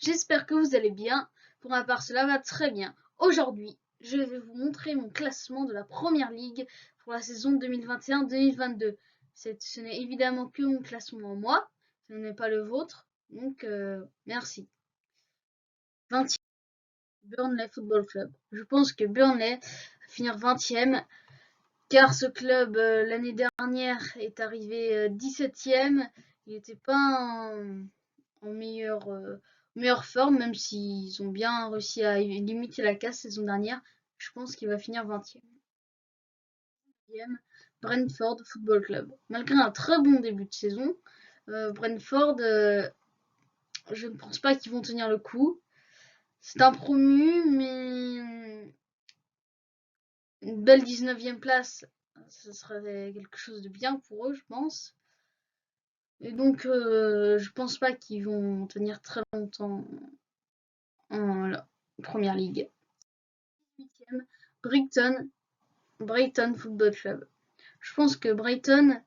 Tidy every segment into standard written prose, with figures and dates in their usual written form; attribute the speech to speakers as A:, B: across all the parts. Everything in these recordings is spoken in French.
A: J'espère que vous allez bien. Pour ma part, cela va très bien. Aujourd'hui, je vais vous montrer mon classement de la Première Ligue pour la saison 2021-2022. Ce n'est évidemment que mon classement en moi, ce n'est pas le vôtre, donc merci. 20e, Burnley Football Club. Je pense que Burnley va finir 20e, car ce club, l'année dernière, est arrivé 17e. Il n'était pas en meilleure forme, même s'ils ont bien réussi à limiter la casse saison dernière. Je pense qu'il va finir 20e. Brentford Football Club. Malgré un très bon début de saison, Brentford, je ne pense pas qu'ils vont tenir le coup. C'est un promu, mais une belle 19e place, ce serait quelque chose de bien pour eux, je pense. Et donc, je pense pas qu'ils vont tenir très longtemps en Première Ligue. 8e, Brighton Football Club. Je pense que Brighton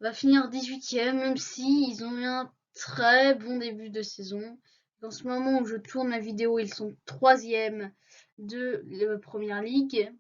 A: va finir 18e, même si ils ont eu un très bon début de saison. En ce moment où je tourne ma vidéo, ils sont 3e de la Première Ligue.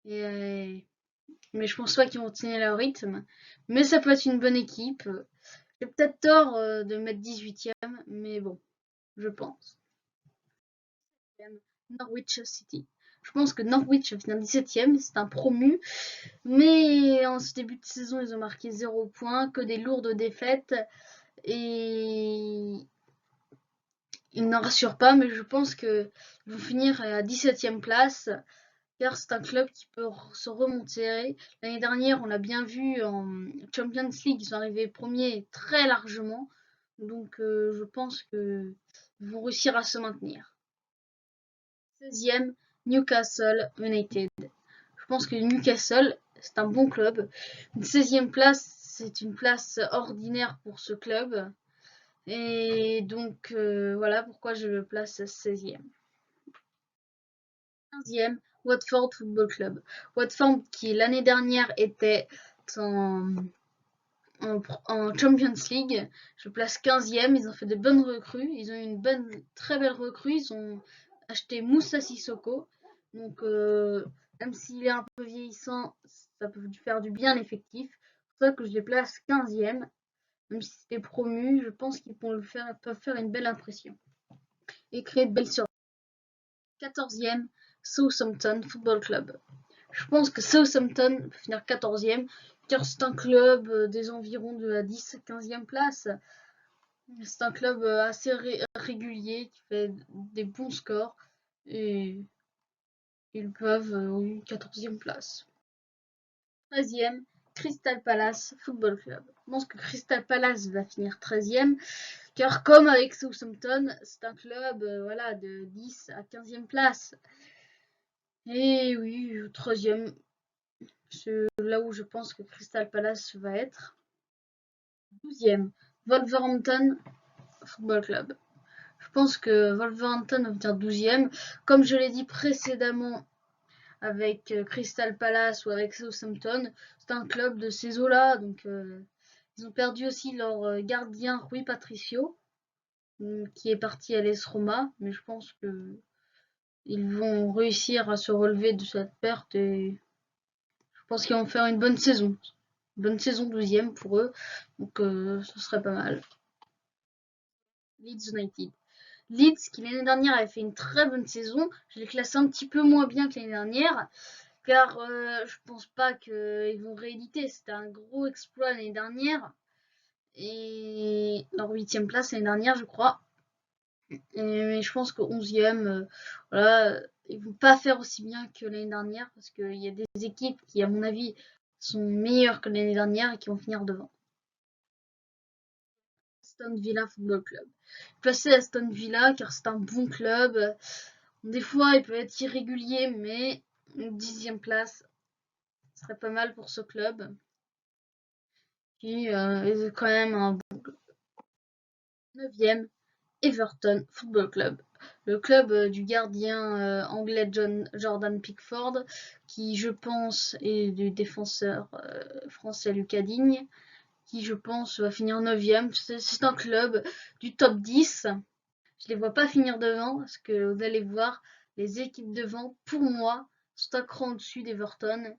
A: Mais je pense pas qu'ils vont tenir leur rythme. Mais ça peut être une bonne équipe. J'ai peut-être tort de mettre 18e, mais bon, je pense. Norwich City. Je pense que Norwich va finir 17e, c'est un promu. Mais en ce début de saison, ils ont marqué 0 points, que des lourdes défaites. Et ils n'en rassurent pas, mais je pense qu'ils vont finir à 17e place. Car c'est un club qui peut se remonter. L'année dernière, on l'a bien vu en Champions League, ils sont arrivés premiers très largement. Donc je pense qu'ils vont réussir à se maintenir. 16e, Newcastle United. Je pense que Newcastle, c'est un bon club. Une 16e place, c'est une place ordinaire pour ce club. Et donc voilà pourquoi je le place 16e. 15e, Watford Football Club. Watford qui l'année dernière était en Champions League. Je place 15e. Ils ont fait de bonnes recrues. Ils ont eu une très belle recrue. Ils ont acheté Moussa Sissoko. Donc, même s'il est un peu vieillissant, ça peut faire du bien l'effectif. C'est pour ça que je les place 15e. Même si c'était promu, je pense qu'ils peuvent faire une belle impression. Et créer de belles surprises. 14e, Southampton Football Club. Je pense que Southampton peut finir 14e, car c'est un club des environs de la 10-15e place. C'est un club assez régulier qui fait des bons scores et ils peuvent une 14e place. 13e, Crystal Palace Football Club. Je pense que Crystal Palace va finir 13e, car comme avec Southampton, c'est un club voilà, de 10 à 15e place. Et oui, 13e, c'est là où je pense que Crystal Palace va être. 12e, Wolverhampton Football Club. Je pense que Wolverhampton va finir 12e. Comme je l'ai dit précédemment avec Crystal Palace ou avec Southampton, c'est un club de ces eaux-là. Donc, ils ont perdu aussi leur gardien Rui Patricio, qui est parti à l'AS Roma. Mais je pense qu'ils vont réussir à se relever de cette perte et je pense qu'ils vont faire une bonne saison. Bonne saison 12e pour eux. Donc, ce serait pas mal. Leeds United. Leeds, qui l'année dernière avait fait une très bonne saison, je l'ai classé un petit peu moins bien que l'année dernière, car je pense pas qu'ils vont rééditer. C'était un gros exploit l'année dernière, et leur 8e place l'année dernière, je crois. Mais je pense qu'au 11e, voilà, ils vont pas faire aussi bien que l'année dernière, parce qu'il y a des équipes qui, à mon avis, sont meilleures que l'année dernière et qui vont finir devant. Aston Villa Football Club. Placé Aston Villa car c'est un bon club. Des fois, il peut être irrégulier, mais une 10e place serait pas mal pour ce club. Qui est quand même un bon club. 9e, Everton Football Club. Le club du gardien anglais Jordan Pickford, qui je pense est du défenseur français Lucas Digne, qui je pense va finir 9e. C'est un club du top 10. Je les vois pas finir devant parce que vous allez voir, les équipes devant, pour moi, sont un cran au-dessus d'Everton.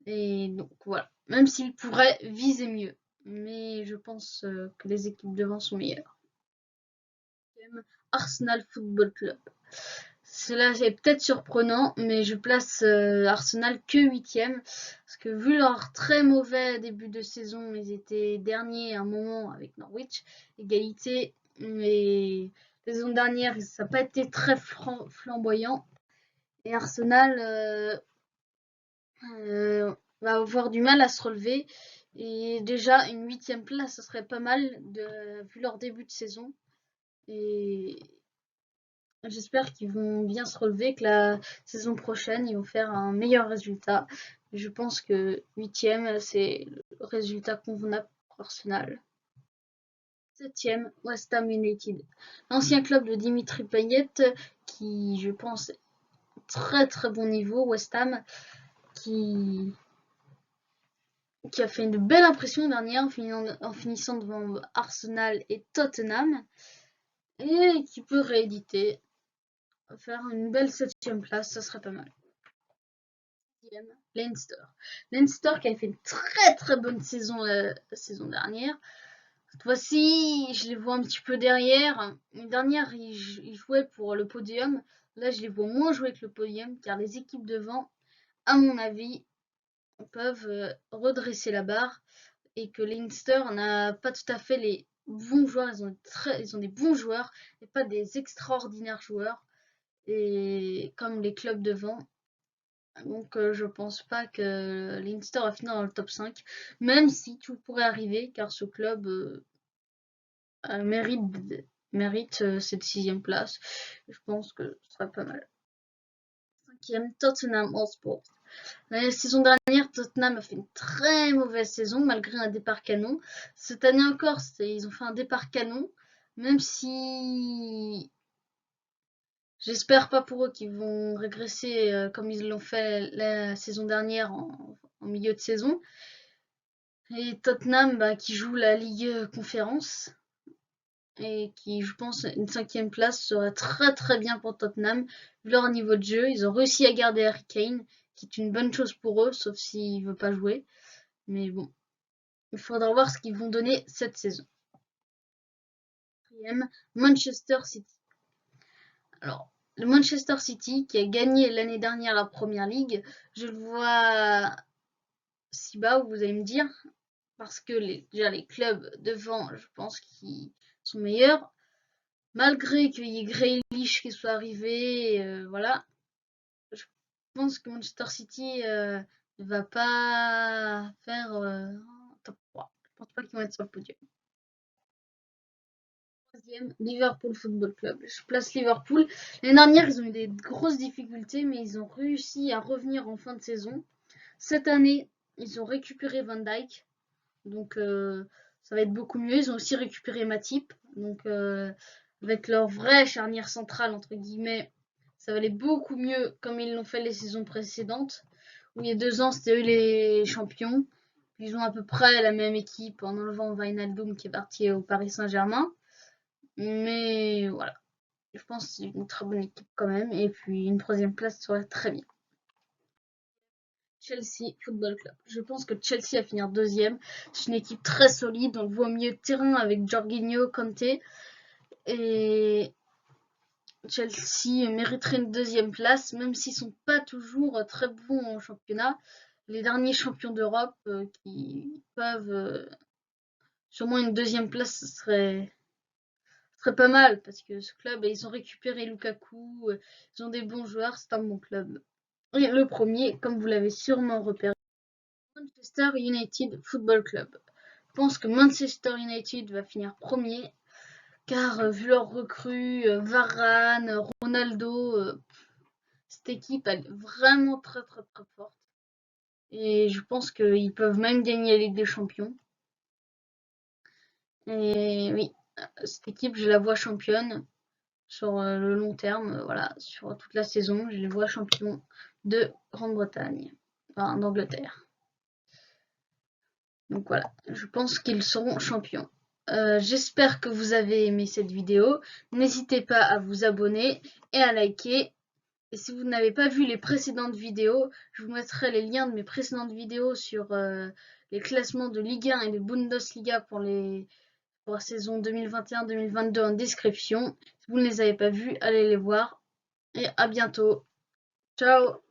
A: Et donc voilà, même s'ils pourraient viser mieux. Mais je pense que les équipes devant sont meilleures. Arsenal Football Club. Cela est peut-être surprenant, mais je place Arsenal que 8e. Parce que vu leur très mauvais début de saison, ils étaient derniers à un moment avec Norwich, égalité. Mais la saison dernière, ça n'a pas été très flamboyant. Et Arsenal va avoir du mal à se relever. Et déjà, une 8e place, ça serait pas mal vu leur début de saison. Et j'espère qu'ils vont bien se relever, que la saison prochaine, ils vont faire un meilleur résultat. Je pense que 8e, c'est le résultat convenable pour Arsenal. 7e, West Ham United. L'ancien club de Dimitri Payet, qui, je pense, très très bon niveau. West Ham, qui a fait une belle impression dernière en finissant devant Arsenal et Tottenham. Et qui peut rééditer. Faire une belle 7e place, ça serait pas mal. Leinster. Leinster qui a fait une très très bonne saison la saison dernière. Cette fois-ci, je les vois un petit peu derrière. L'année dernière, ils jouaient pour le podium. Là, je les vois moins jouer que le podium, car les équipes devant, à mon avis, peuvent redresser la barre. Et que Leinster n'a pas tout à fait les bons joueurs. Ils ont des bons joueurs, et pas des extraordinaires joueurs. Et comme les clubs devant. Donc je pense pas que Leinster va finir dans le top 5, même si tout pourrait arriver, car ce club mérite cette 6e place. Je pense que ce sera pas mal. 5e, Tottenham Hotspur. La saison dernière, Tottenham a fait une très mauvaise saison, malgré un départ canon. Cette année encore, ils ont fait un départ canon, même si j'espère pas pour eux qu'ils vont régresser comme ils l'ont fait la saison dernière en milieu de saison. Et Tottenham qui joue la Ligue Conférence et qui, je pense, une 5e place serait très très bien pour Tottenham vu leur niveau de jeu. Ils ont réussi à garder Harry Kane, qui est une bonne chose pour eux, sauf s'il ne veut pas jouer. Mais bon, il faudra voir ce qu'ils vont donner cette saison. 4e, Manchester City. Alors, le Manchester City, qui a gagné l'année dernière la Première Ligue, je le vois si bas, vous allez me dire, parce que déjà les clubs devant, je pense qu'ils sont meilleurs. Malgré qu'il y ait Grealish qui soit arrivé, voilà. Je pense que Manchester City ne va pas faire top 3. Je pense pas qu'ils vont être sur le podium. 3e, Liverpool Football Club. Je place Liverpool. L'année dernière, ils ont eu des grosses difficultés, mais ils ont réussi à revenir en fin de saison. Cette année, ils ont récupéré Van Dijk. Donc ça va être beaucoup mieux. Ils ont aussi récupéré Matip. Donc avec leur vraie charnière centrale, entre guillemets, ça va aller beaucoup mieux comme ils l'ont fait les saisons précédentes. Où il y a 2 ans, c'était eux les champions. Ils ont à peu près la même équipe en enlevant Wijnaldum qui est parti au Paris Saint-Germain. Mais voilà, je pense que c'est une très bonne équipe quand même. Et puis une 3e place serait très bien. Chelsea Football Club. Je pense que Chelsea va finir 2e. C'est une équipe très solide. On le voit au milieu de terrain avec Jorginho, Kanté. Et Chelsea mériterait une 2e place, même s'ils ne sont pas toujours très bons en championnat. Les derniers champions d'Europe qui peuvent sûrement une 2e place, ce serait pas mal parce que ce club, ils ont récupéré Lukaku, ils ont des bons joueurs, c'est un bon club. Et le premier, comme vous l'avez sûrement repéré, Manchester United Football Club. Je pense que Manchester United va finir premier, car vu leurs recrues, Varane, Ronaldo, cette équipe elle est vraiment très très très forte. Et je pense qu'ils peuvent même gagner la Ligue des Champions. Et oui, cette équipe, je la vois championne sur le long terme, voilà, sur toute la saison, je les vois champions de Grande-Bretagne, enfin d'Angleterre. Donc voilà, je pense qu'ils seront champions. J'espère que vous avez aimé cette vidéo. N'hésitez pas à vous abonner et à liker. Et si vous n'avez pas vu les précédentes vidéos, je vous mettrai les liens de mes précédentes vidéos sur les classements de Ligue 1 et de Bundesliga pour la saison 2021-2022 en description. Si vous ne les avez pas vus, allez les voir. Et à bientôt. Ciao!